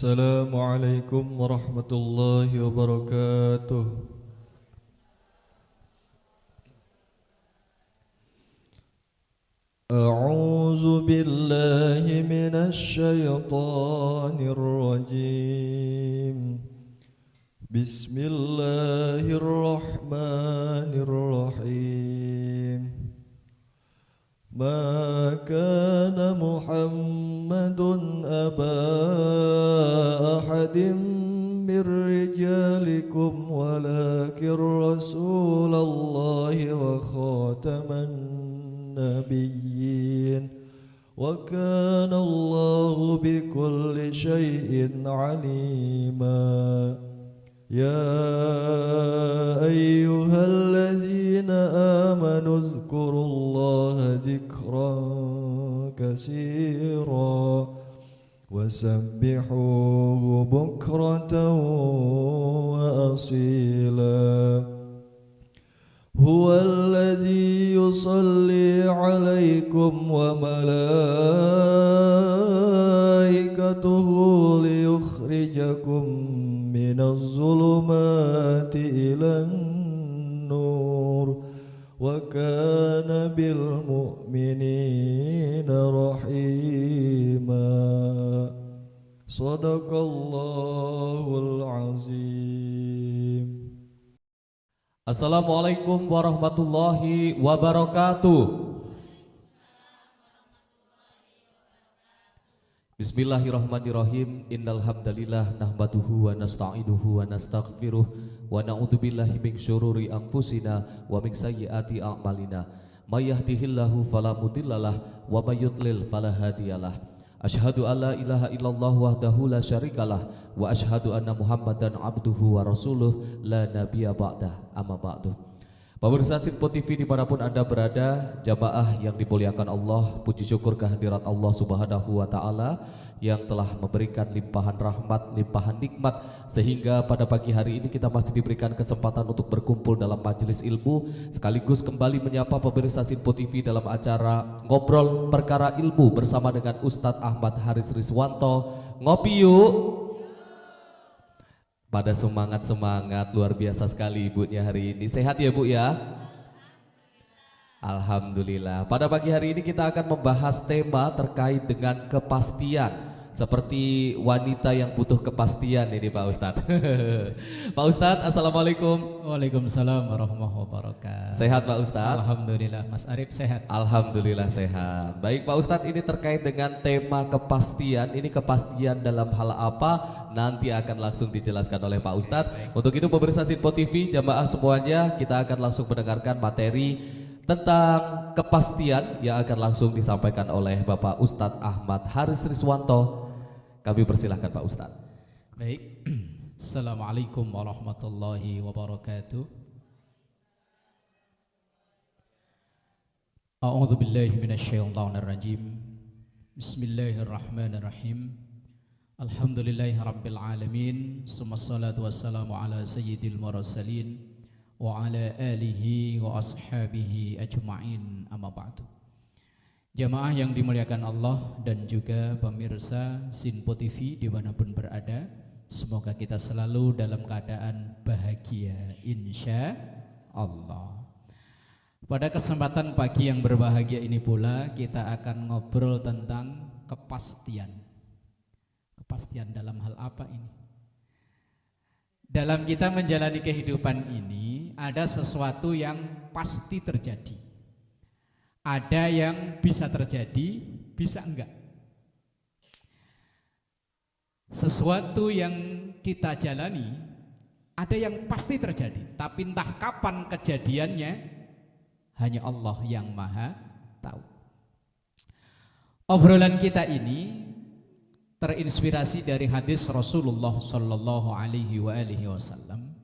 Assalamualaikum warahmatullahi wabarakatuh. A'udzu billahi minasy syaithanir rajim. Bismillahirrahmanirrahim. Ma kana Muhammadun aba ahadin min rijalikum walakin Rasulallahi wa khataman nabiyyin wa kana Allahu bikulli syai'in alima. Ya ayyuhalladzina amanu zkurullaha zikran katsira wasabbihuhu bukratan wa asila. Huwallazi yusalli 'alaikum wa malaikatuhu liyukhrijakum minaz zulumati ilan nur wa kana bil mu'minina rahima. Shadaqallahul azim. Assalamualaikum warahmatullahi wabarakatuh. Bismillahirrahmanirrahim. Innal hamdalillah nahmaduhu wa nasta'inuhu wa nastaghfiruh wa na'udzubillahi min syururi anfusina wa min sayyiati a'malina. May yahdihillahu fala mudhillalah wa may yudlil fala hadiyalah. Asyhadu an la ilaha illallah wahdahu la syarikalah wa asyhadu anna Muhammadan abduhu wa rasuluh la nabiyya ba'dah. Amma ba'du. Pemirsa Sinpo TV dimanapun Anda berada, jamaah yang dimuliakan Allah, puji syukur kehadirat Allah Subhanahu wa Ta'ala yang telah memberikan limpahan rahmat, limpahan nikmat, sehingga pada pagi hari ini kita masih diberikan kesempatan untuk berkumpul dalam majelis ilmu, sekaligus kembali menyapa pemirsa Sinpo TV dalam acara Ngobrol Perkara Ilmu bersama dengan Ustadz Ahmad Haris Rizwanto. Ngopi yuk. Pada semangat-semangat, luar biasa sekali ibunya hari ini. Sehat ya Bu ya? Alhamdulillah. Pada pagi hari ini kita akan membahas tema terkait dengan kepastian. Seperti wanita yang butuh kepastian ini Pak Ustadz. Pak Ustadz, Assalamualaikum. Waalaikumsalam warahmatullahi wabarakatuh. Sehat Pak Ustadz? Alhamdulillah. Mas Arif sehat? Alhamdulillah sehat. Baik Pak Ustadz, ini terkait dengan tema kepastian. Ini kepastian dalam hal apa? Nanti akan langsung dijelaskan oleh Pak Ustadz. Untuk itu pemirsa Sinpo TV, jamaah semuanya, kita akan langsung mendengarkan materi tentang kepastian yang akan langsung disampaikan oleh Bapak Ustadz Ahmad Haris Rizwanto. Kami persilahkan Pak Ustadz. Baik. Assalamualaikum warahmatullahi wabarakatuh. A'udzu billahi minasyaitonir rajim. Bismillahirrahmanirrahim. Alhamdulillahi rabbil alamin. Summassalatu wassalamu ala sayyidil mursalin wa ala alihi wa ashabihi ajma'in, amma ba'du. Jamaah yang dimuliakan Allah dan juga pemirsa Sinpo TV dimanapun berada, semoga kita selalu dalam keadaan bahagia insya Allah. Pada kesempatan pagi yang berbahagia ini pula kita akan ngobrol tentang kepastian. Kepastian dalam hal apa ini? Dalam kita menjalani kehidupan ini ada sesuatu yang pasti terjadi. Ada yang bisa terjadi, bisa enggak. Sesuatu yang kita jalani ada yang pasti terjadi, tapi entah kapan kejadiannya hanya Allah yang maha tahu. Obrolan kita ini terinspirasi dari hadis Rasulullah Sallallahu Alaihi Wasallam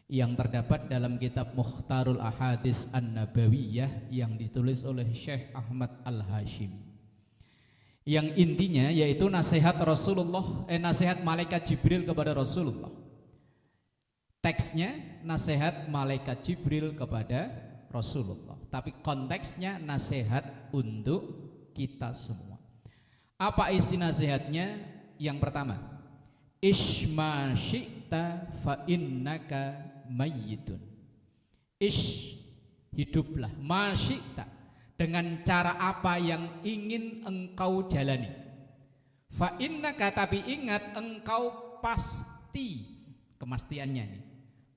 yang terdapat dalam kitab Mukhtarul Ahadits An-Nabawiyah yang ditulis oleh Syekh Ahmad Al-Hashimi, yang intinya yaitu nasihat Rasulullah, nasihat malaikat Jibril kepada Rasulullah. Teksnya nasihat malaikat Jibril kepada Rasulullah, tapi konteksnya nasihat untuk kita semua. Apa isi nasihatnya? Yang pertama, Ish ma syi'ta fa innaka mayyitun. Ish, hiduplah, ma syi'ta, dengan cara apa yang ingin engkau jalani. Fa innaka, tapi ingat engkau pasti, kemastiannya nih,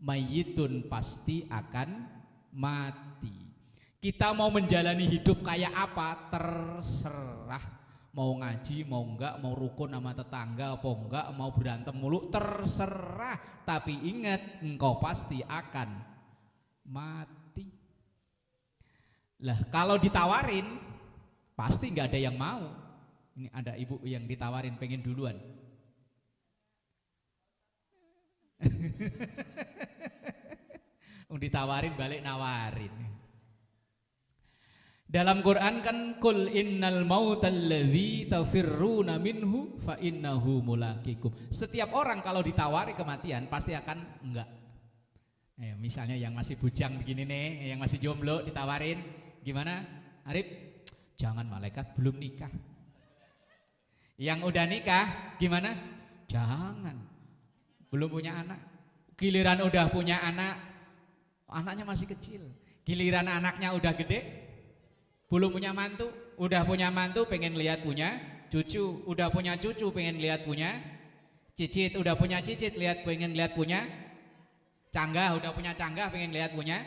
mayyitun, pasti akan mati. Kita mau menjalani hidup kayak apa terserah. Mau ngaji, mau enggak, mau rukun sama tetangga apa enggak, mau berantem mulu, terserah. Tapi ingat, engkau pasti akan mati. Lah kalau ditawarin, pasti enggak ada yang mau. Ini ada ibu yang ditawarin pengen duluan. Ditawarin balik nawarin. Dalam Quran kan kul innal mautal ladzi tafirruna minhu fa innahu mulaqikum. Setiap orang kalau ditawari kematian pasti akan enggak. Misalnya yang masih bujang begini nih, yang masih jomblo ditawarin, gimana? Arif, jangan, malaikat belum nikah. Yang udah nikah gimana? Jangan, belum punya anak. Giliran udah punya anak, anaknya masih kecil. Giliran anaknya udah gede, belum punya mantu. Udah punya mantu pengen lihat punya cucu. Udah punya cucu pengen lihat punya cicit. Udah punya cicit pengen lihat punya canggah. Udah punya canggah pengen lihat punya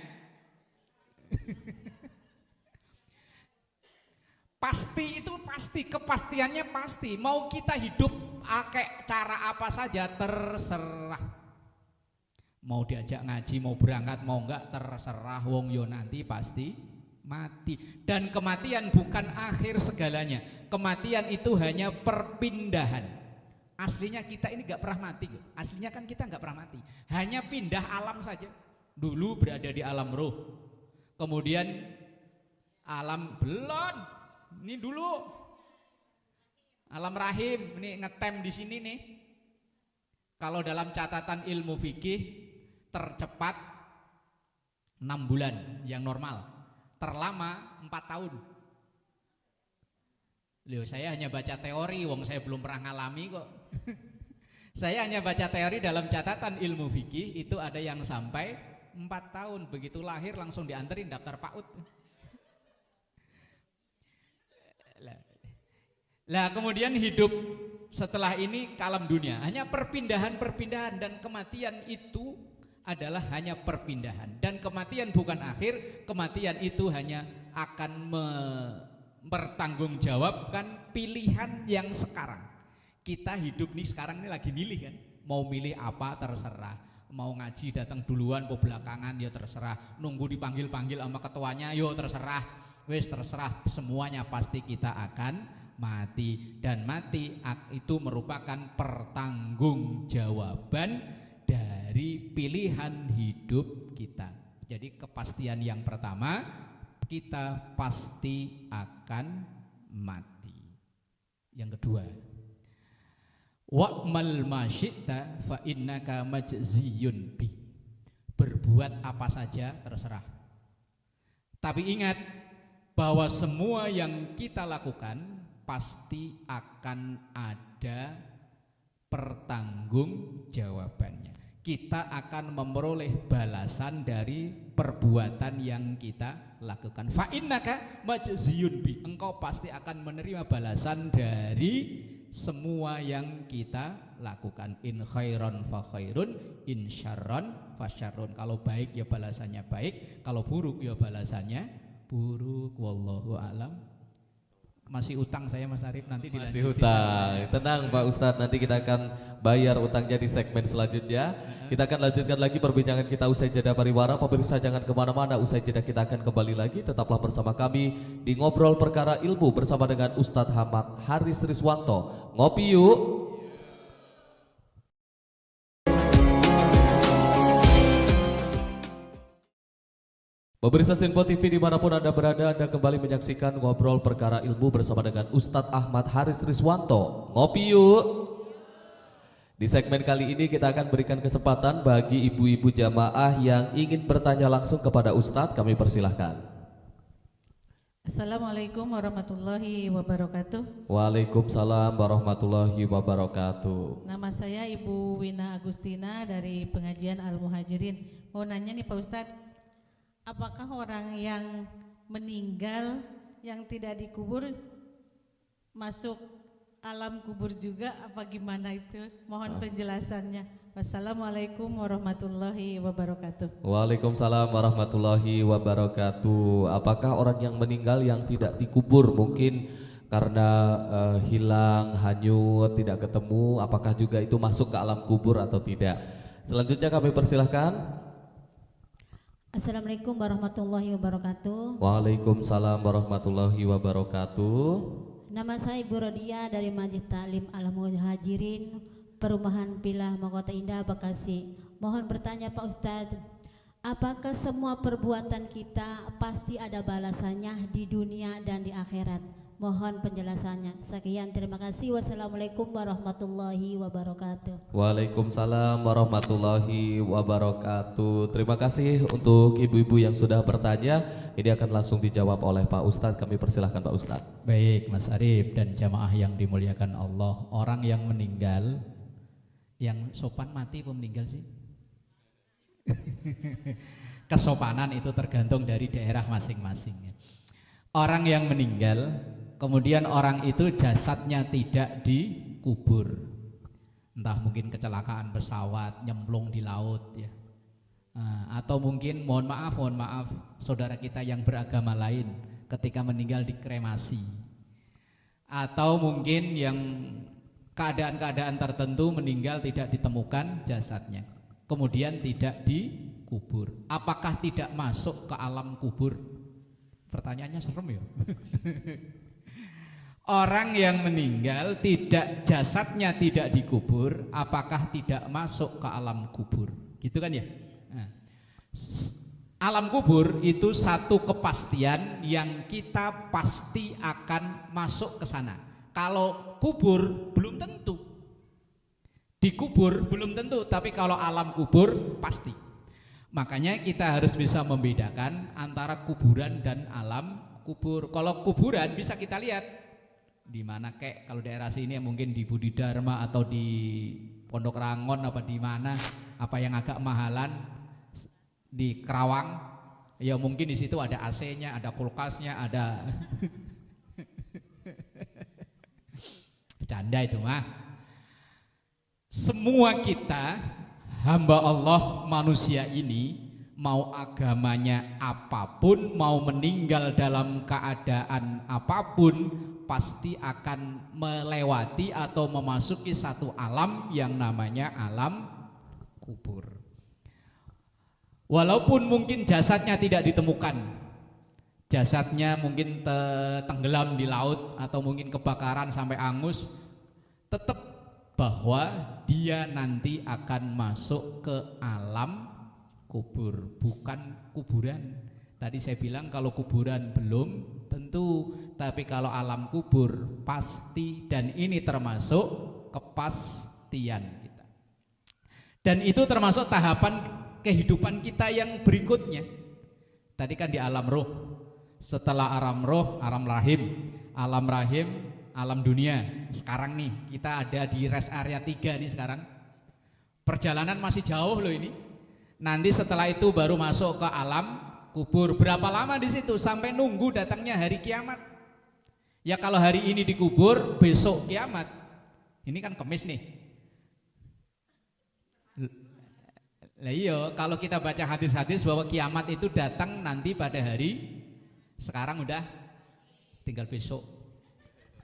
pasti, itu pasti, kepastiannya pasti. Mau kita hidup pakai cara apa saja terserah. Mau diajak ngaji, mau berangkat, mau enggak, terserah. Wong yo nanti pasti mati. Dan kematian bukan akhir segalanya. Kematian itu hanya perpindahan. Aslinya kita ini gak pernah mati. Aslinya kan kita gak pernah mati. Hanya pindah alam saja. Dulu berada di alam roh, kemudian alam belon. Ini dulu alam rahim. Ini ngetem di sini nih. Kalau dalam catatan ilmu fikih, tercepat 6 bulan yang normal. Terlama 4 tahun. Loh, saya hanya baca teori, wong saya belum pernah ngalami kok. Saya hanya baca teori. Dalam catatan ilmu fikih itu ada yang sampai 4 tahun. Begitu lahir langsung dianterin daftar PAUD. Lah kemudian hidup setelah ini kalam dunia, hanya perpindahan-perpindahan. Dan kematian itu adalah hanya perpindahan. Dan kematian bukan akhir. Kematian itu hanya akan mempertanggungjawabkan pilihan yang sekarang. Kita hidup nih sekarang ini lagi milih kan. Mau milih apa terserah. Mau ngaji datang duluan atau belakangan ya terserah. Nunggu dipanggil-panggil sama ketuanya yo terserah. Wes terserah. Semuanya pasti kita akan mati. Dan mati itu merupakan pertanggungjawaban dari pilihan hidup kita. Jadi kepastian yang pertama, kita pasti akan mati. Yang kedua, wa'mal ma syi'ta fa innaka majziyun bi. Berbuat apa saja terserah. Tapi ingat bahwa semua yang kita lakukan pasti akan ada pertanggungjawabannya. Kita akan memperoleh balasan dari perbuatan yang kita lakukan. Fa innaka majziyun bi. Engkau pasti akan menerima balasan dari semua yang kita lakukan. In khairon fa khairun, in syarron fa syarrun. Kalau baik ya balasannya baik, kalau buruk ya balasannya buruk. Wallahu a'lam. Masih utang saya Mas Arif, nanti dilanjutin. Masih utang. Tenang Pak Ustadz, nanti kita akan bayar utangnya di segmen selanjutnya. Kita akan lanjutkan lagi perbincangan kita usai jeda pariwara. Pemirsa jangan kemana-mana, usai jeda kita akan kembali lagi. Tetaplah bersama kami di Ngobrol Perkara Ilmu bersama dengan Ustadz Ahmad Haris Riswanto. Ngopi yuk. Pemirsa Sinpo TV dimanapun Anda berada, Anda kembali menyaksikan Ngobrol Perkara Ilmu bersama dengan Ustadz Ahmad Haris Riswanto. Ngopi yuk. Di segmen kali ini kita akan berikan kesempatan bagi ibu-ibu jamaah yang ingin bertanya langsung kepada Ustadz. Kami persilahkan. Assalamualaikum warahmatullahi wabarakatuh. Waalaikumsalam warahmatullahi wabarakatuh. Nama saya Ibu Wina Agustina dari pengajian Al-Muhajirin. Mau nanya nih Pak Ustadz, apakah orang yang meninggal yang tidak dikubur masuk alam kubur juga apa gimana itu? Mohon penjelasannya. Wassalamualaikum warahmatullahi wabarakatuh. Waalaikumsalam warahmatullahi wabarakatuh. Apakah orang yang meninggal yang tidak dikubur mungkin karena hilang, hanyut, tidak ketemu, apakah juga itu masuk ke alam kubur atau tidak? Selanjutnya kami persilahkan. Assalamualaikum warahmatullahi wabarakatuh. Waalaikumsalam warahmatullahi wabarakatuh. Nama saya Ibu Rodia dari Majlis Ta'lim Al-Muhajirin, Perumahan Pilah Mahkota Indah, Bekasi. Mohon bertanya Pak Ustadz, apakah semua perbuatan kita pasti ada balasannya di dunia dan di akhirat? Mohon penjelasannya. Sekian, terima kasih. Wassalamualaikum warahmatullahi wabarakatuh. Waalaikumsalam warahmatullahi wabarakatuh. Terima kasih untuk ibu-ibu yang sudah bertanya. Ini akan langsung dijawab oleh Pak Ustadz. Kami persilahkan Pak Ustadz. Baik Mas Arif dan jamaah yang dimuliakan Allah, orang yang meninggal, yang sopan mati apa meninggal sih? Kesopanan itu tergantung dari daerah masing-masing. Orang yang meninggal, kemudian orang itu jasadnya tidak dikubur, entah mungkin kecelakaan pesawat, nyemplung di laut ya, atau mungkin mohon maaf saudara kita yang beragama lain ketika meninggal dikremasi, atau mungkin yang keadaan-keadaan tertentu meninggal tidak ditemukan jasadnya, kemudian tidak dikubur. Apakah tidak masuk ke alam kubur? Pertanyaannya serem ya. Orang yang meninggal jasadnya tidak dikubur, apakah tidak masuk ke alam kubur? Gitu kan ya? Nah, alam kubur itu satu kepastian yang kita pasti akan masuk ke sana. Kalau kubur belum tentu, dikubur belum tentu, tapi kalau alam kubur pasti. Makanya kita harus bisa membedakan antara kuburan dan alam kubur. Kalau kuburan bisa kita lihat di mana, kayak kalau daerah sini mungkin di Budi Dharma atau di Pondok Rangon apa di mana, apa yang agak mahalan di Kerawang, ya mungkin di situ ada AC-nya, ada kulkasnya, ada bercanda itu mah. Semua kita hamba Allah manusia ini, mau agamanya apapun, mau meninggal dalam keadaan apapun, pasti akan melewati atau memasuki satu alam yang namanya alam kubur. Walaupun mungkin jasadnya tidak ditemukan, jasadnya mungkin tenggelam di laut atau mungkin kebakaran sampai angus, tetap bahwa dia nanti akan masuk ke alam kubur, bukan kuburan. Tadi saya bilang kalau kuburan belum tentu, tapi kalau alam kubur pasti, dan ini termasuk kepastian kita. Dan itu termasuk tahapan kehidupan kita yang berikutnya. Tadi kan di alam roh, setelah alam roh, alam rahim, alam dunia. Sekarang nih kita ada di rest area 3 nih sekarang. Perjalanan masih jauh loh ini. Nanti setelah itu baru masuk ke alam kubur. Berapa lama di situ? Sampai nunggu datangnya hari kiamat. Ya kalau hari ini dikubur, besok kiamat. Ini kan Kamis nih. Lah iya, kalau kita baca hadis-hadis bahwa kiamat itu datang nanti pada hari, sekarang udah tinggal besok.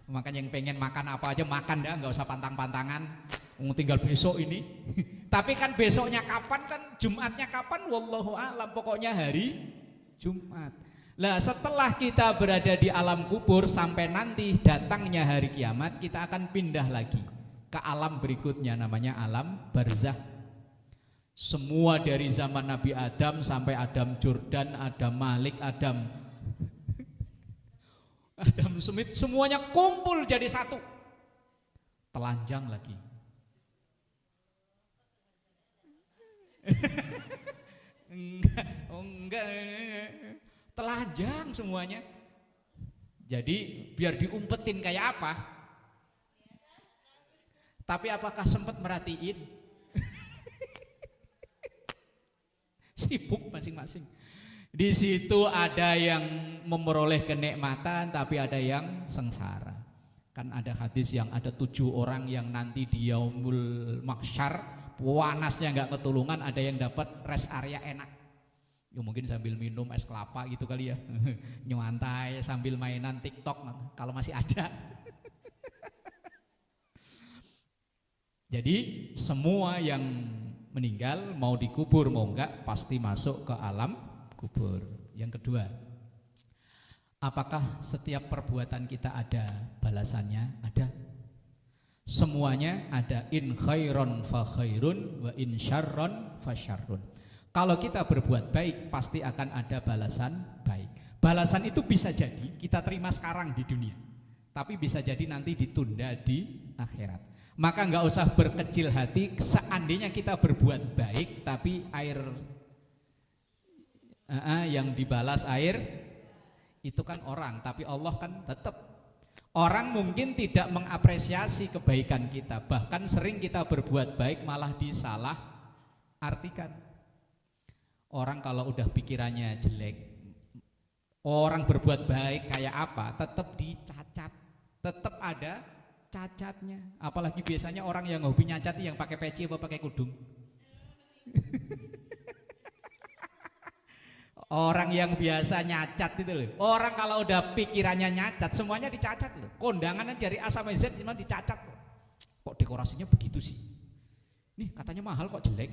Makanya yang pengen makan apa aja makan dah, nggak usah pantang-pantangan. Tinggal besok ini. Tapi kan besoknya kapan, kan Jumatnya kapan? Wallahu a'lam. Pokoknya hari Jumat. Lah setelah kita berada di alam kubur sampai nanti datangnya hari kiamat, kita akan pindah lagi ke alam berikutnya, namanya alam barzah. Semua dari zaman Nabi Adam sampai Adam Jordan, Adam Malik, Adam Smith, semuanya kumpul jadi satu. Telanjang lagi. enggak. Telanjang semuanya. Jadi biar diumpetin kayak apa? Tapi apakah sempat merhatiin? Sibuk masing-masing. Di situ ada yang memperoleh kenikmatan, tapi ada yang sengsara. Kan ada hadis yang ada 7 orang yang nanti di yaumul mahsyar panasnya nggak ketulungan, ada yang dapat rest area enak. Ya mungkin sambil minum es kelapa gitu kali ya, nyantai sambil mainan TikTok kalau masih ada. Jadi semua yang meninggal mau dikubur mau enggak pasti masuk ke alam kubur. Yang kedua, apakah setiap perbuatan kita ada balasannya? Ada. Semuanya ada. In khairon fa khairun wa in syarron fa syarrun. Kalau kita berbuat baik pasti akan ada balasan baik. Balasan itu bisa jadi kita terima sekarang di dunia, tapi bisa jadi nanti ditunda di akhirat. Maka nggak usah berkecil hati seandainya kita berbuat baik tapi air yang dibalas air itu kan orang, tapi Allah kan tetap. Orang mungkin tidak mengapresiasi kebaikan kita, bahkan sering kita berbuat baik malah disalah artikan. Orang kalau udah pikirannya jelek, orang berbuat baik kayak apa tetap dicacat, tetap ada cacatnya. Apalagi biasanya orang yang hobi nyacat yang pakai peci apa pakai kudung. Orang yang biasa nyacat itu loh. Orang kalau udah pikirannya nyacat semuanya dicacat loh. Kondangannya dari A sampai Z cuma dicacat loh. Kok dekorasinya begitu sih? Nih katanya mahal kok jelek.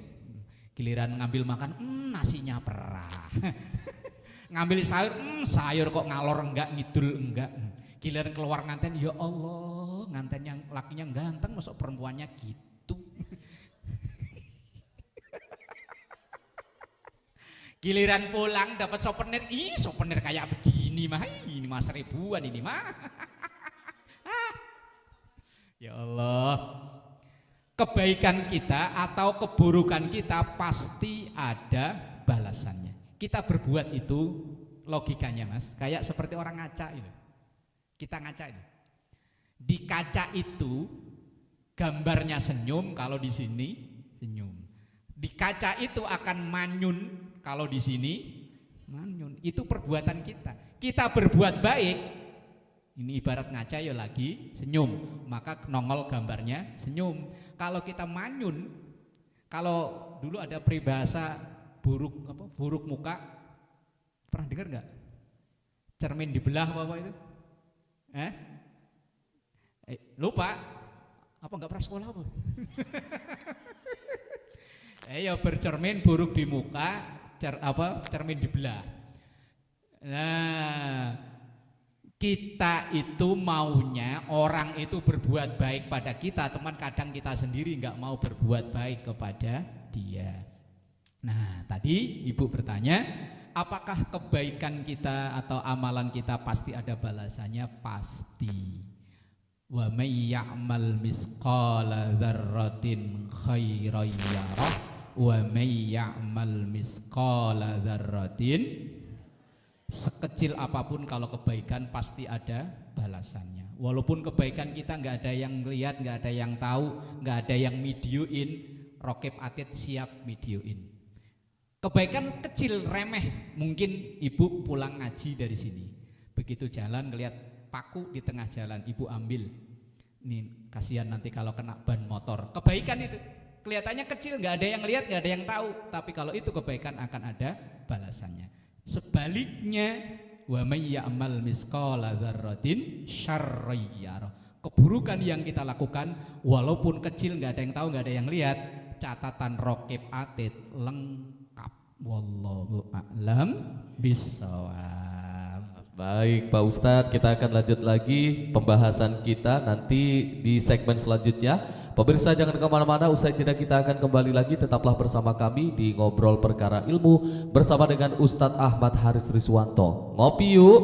Giliran ngambil makan, nasinya perah. Ngambil sayur, sayur kok ngalor enggak, ngidul enggak. Giliran keluar nganten, ya Allah, nganten yang lakinya ganteng, masuk perempuannya gitu. Giliran pulang dapat souvenir, souvenir kayak begini mah, ini mah 1000-an ini mah. Ya Allah, kebaikan kita atau keburukan kita pasti ada balasannya. Kita berbuat itu logikanya mas, kayak seperti orang ngaca itu. Kita ngaca itu. Di kaca itu gambarnya senyum, kalau di sini senyum. Di kaca itu akan manyun, kalau di sini manyun. Itu perbuatan kita. Kita berbuat baik, ini ibarat ngaca ya lagi senyum, maka nongol gambarnya senyum. Kalau kita manyun, kalau dulu ada peribahasa buruk muka, pernah dengar nggak? Cermin dibelah apa itu? Lupa? Apa nggak pernah sekolah apa? Ya bercermin buruk di muka, cermin dibelah. Nah, kita itu maunya orang itu berbuat baik pada kita, teman kadang kita sendiri nggak mau berbuat baik kepada dia. Nah, tadi ibu bertanya, apakah kebaikan kita atau amalan kita pasti ada balasannya? Pasti. Wa may ya'mal misqala dzarratin khairan yarah wa may ya'mal misqala dzarratin, sekecil apapun kalau kebaikan pasti ada balasannya. Walaupun kebaikan kita nggak ada yang lihat, nggak ada yang tahu, nggak ada yang videoin, Rokib Atid siap videoin. Kebaikan kecil remeh, mungkin ibu pulang ngaji dari sini, begitu jalan ngelihat paku di tengah jalan, ibu ambil. Ini kasihan nanti kalau kena ban motor. Kebaikan itu kelihatannya kecil, nggak ada yang lihat, nggak ada yang tahu, tapi kalau itu kebaikan akan ada balasannya. Sebaliknya, wa may ya'mal misqala dzarratin syarran yarah. Keburukan yang kita lakukan walaupun kecil, nggak ada yang tahu, nggak ada yang lihat, catatan Rokib Atid lengkap. Wallahu a'lam bishawab. Baik Pak Ustadz, kita akan lanjut lagi pembahasan kita nanti di segmen selanjutnya. Pemirsa jangan kemana-mana, usai jeda kita akan kembali lagi. Tetaplah bersama kami di Ngobrol Perkara Ilmu bersama dengan Ustadz Ahmad Haris Riswanto. Ngopi yuk.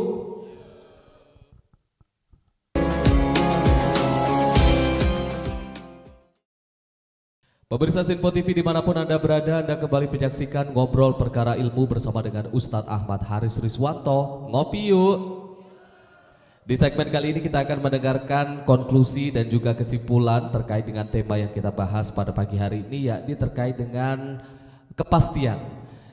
Pemirsa Sinpo TV dimanapun Anda berada, Anda kembali menyaksikan Ngobrol Perkara Ilmu bersama dengan Ustadz Ahmad Haris Riswanto. Ngopi yuk. Di segmen kali ini kita akan mendengarkan konklusi dan juga kesimpulan terkait dengan tema yang kita bahas pada pagi hari ini, yakni terkait dengan kepastian.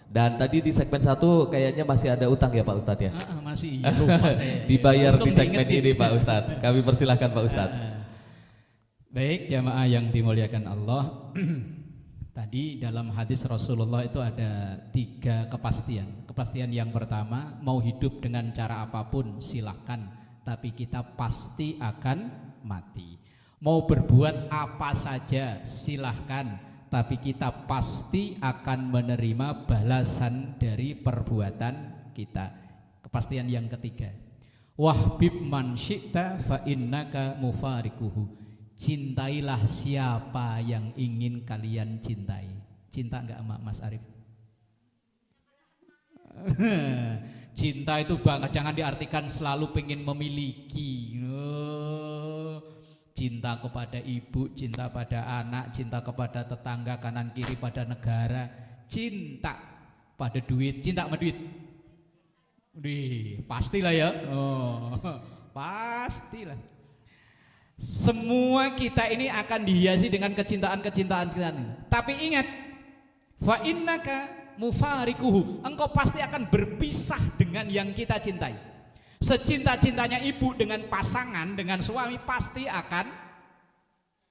Dan tadi di segmen 1 kayaknya masih ada utang ya Pak Ustadz ya? Masih lupa saya. Dibayar Untung di segmen diingetin. ini Pak Ustadz. Kami persilahkan Pak Ustadz. Baik jamaah yang dimuliakan Allah. Tadi dalam hadis Rasulullah itu ada 3 kepastian. Kepastian yang pertama, mau hidup dengan cara apapun silahkan, tapi kita pasti akan mati. Mau berbuat apa saja silahkan, tapi kita pasti akan menerima balasan dari perbuatan kita. Kepastian yang ketiga, wahbib man syi'ta fa innaka mufarikuhu. Cintailah siapa yang ingin kalian cintai. Cinta enggak Mas Arif? Cinta itu jangan diartikan selalu pengen memiliki. Cinta kepada ibu, cinta pada anak, cinta kepada tetangga, kanan kiri, pada negara. Cinta pada duit. Cinta sama duit? Pastilah ya. Pastilah. Semua kita ini akan dihiasi dengan kecintaan-kecintaan kita. Tapi ingat, fa innaka mufarikuhu. Engkau pasti akan berpisah dengan yang kita cintai. Secinta-cintanya ibu dengan pasangan, dengan suami pasti akan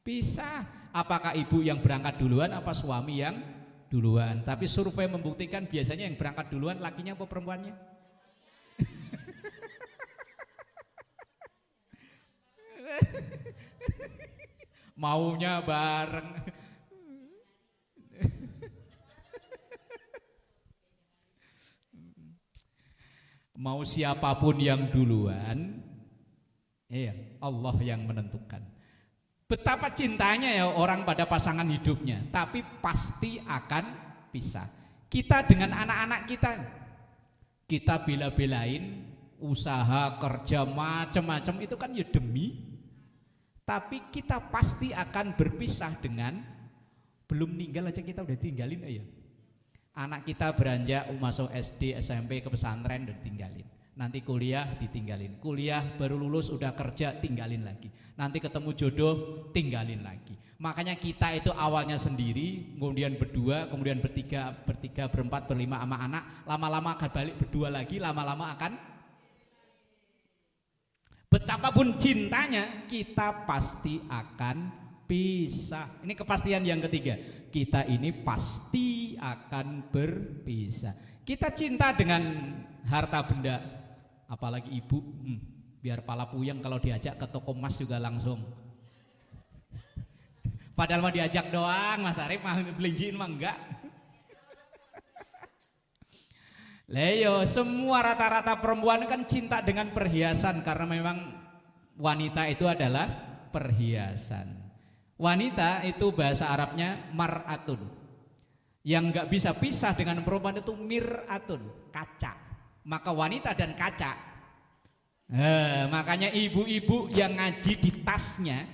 pisah. Apakah ibu yang berangkat duluan apa suami yang duluan? Tapi survei membuktikan biasanya yang berangkat duluan lakinya apa perempuannya? Maunya bareng. Mau siapapun yang duluan, Allah yang menentukan. Betapa cintanya ya orang pada pasangan hidupnya, tapi pasti akan pisah. Kita dengan anak-anak kita bela-belain usaha kerja macam-macam itu kan ya demi, tapi kita pasti akan berpisah dengan, belum meninggal aja kita udah tinggalin ya. Anak kita beranjak masuk SD, SMP, ke pesantren udah ditinggalin. Nanti kuliah ditinggalin. Kuliah baru lulus udah kerja tinggalin lagi. Nanti ketemu jodoh tinggalin lagi. Makanya kita itu awalnya sendiri, kemudian berdua, kemudian bertiga, berempat, berlima sama anak, lama-lama akan balik berdua lagi, lama-lama akan, betapapun cintanya, kita pasti akan pisah. Ini kepastian yang ketiga. Kita ini pasti akan berpisah. Kita cinta dengan harta benda, apalagi ibu, biar pala puyeng kalau diajak ke toko emas juga langsung. Padahal mau diajak doang, Mas Arif mah belinjiin mah enggak. Leyo, semua rata-rata perempuan kan cinta dengan perhiasan karena memang wanita itu adalah perhiasan. Wanita itu bahasa Arabnya mar'atun. Yang enggak bisa pisah dengan perempuan itu mir'atun, kaca. Maka wanita dan kaca. Makanya ibu-ibu yang ngaji di tasnya,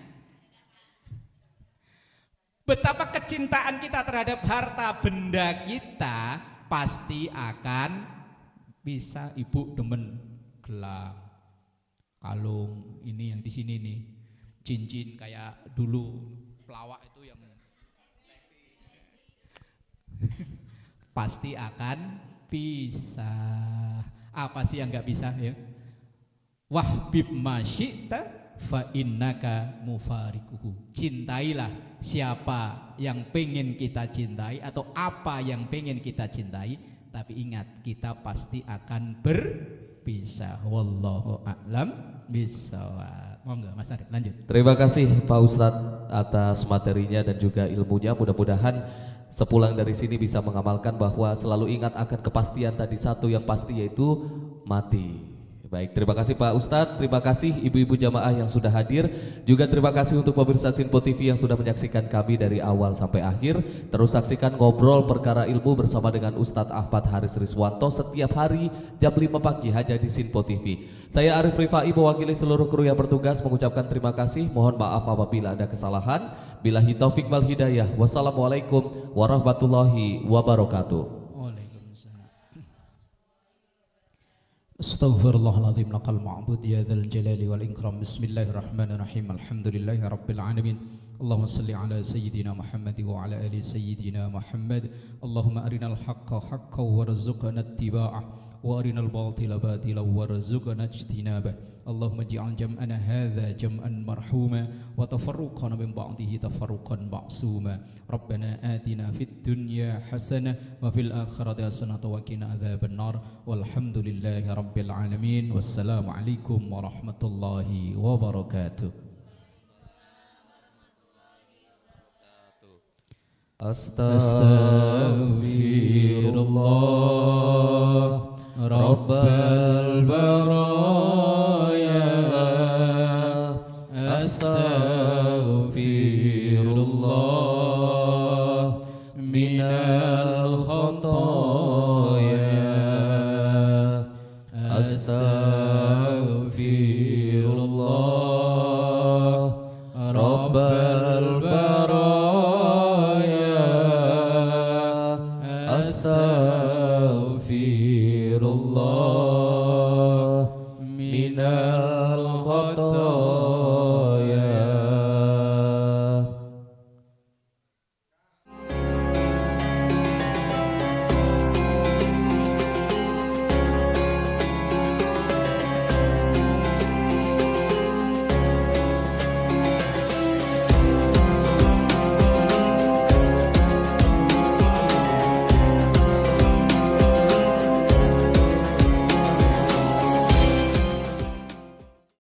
betapa kecintaan kita terhadap harta benda kita pasti akan bisa. Ibu demen gelang, kalung, ini yang di sini nih, cincin kayak dulu pelawak itu yang pasti akan bisa. Apa sih yang nggak bisa ya? Wahbib masyita fa innaka mufarikuhu. Cintailah siapa yang pengen kita cintai atau apa yang pengen kita cintai, tapi ingat kita pasti akan berpisah. Wallahu a'lam bishawab. Monggo Mas Arif lanjut. Terima kasih Pak Ustadz atas materinya dan juga ilmunya. Mudah-mudahan sepulang dari sini bisa mengamalkan bahwa selalu ingat akan kepastian tadi, satu yang pasti yaitu mati. Baik, terima kasih Pak Ustadz, terima kasih ibu-ibu jamaah yang sudah hadir. Juga terima kasih untuk pemirsa Sinpo TV yang sudah menyaksikan kami dari awal sampai akhir. Terus saksikan ngobrol perkara ilmu bersama dengan Ustadz Ahmad Haris Rizwanto setiap hari jam 5 pagi hanya di Sinpo TV. Saya Arif Rifai mewakili seluruh kru yang bertugas mengucapkan terima kasih. Mohon maaf apabila ada kesalahan. Billahi taufik wal hidayah. Wassalamualaikum warahmatullahi wabarakatuh. Astaghfirullahaladzim lakal ma'bud ya dzal jalali wal ikram. Bismillahirrahmanirrahim. Alhamdulillahi rabbil alamin. Allahumma salli ala sayyidina Muhammad wa ala ali sayyidina Muhammad. Allahumma arinal haqqa haqqan warzuqna ittiba'ah wa arinal batila batilan warzuqna ijtinabah. Allahumma ij'al jam'ana hadza jam'an marhuma wa tafarruqana min ba'dihi tafarruqan ma'suma. Rabbana atina fid dunya hasanah wa fil akhirati hasanah wa qina adzabannar. Walhamdulillahi rabbil alamin. Wassalamu alaikum warahmatullahi wabarakatuh. Astaghfirullah Rabbal baraya. Astaghfirullah minal khotoya. Astaghfirullah Rabbal baraya. Astaghfirullah minal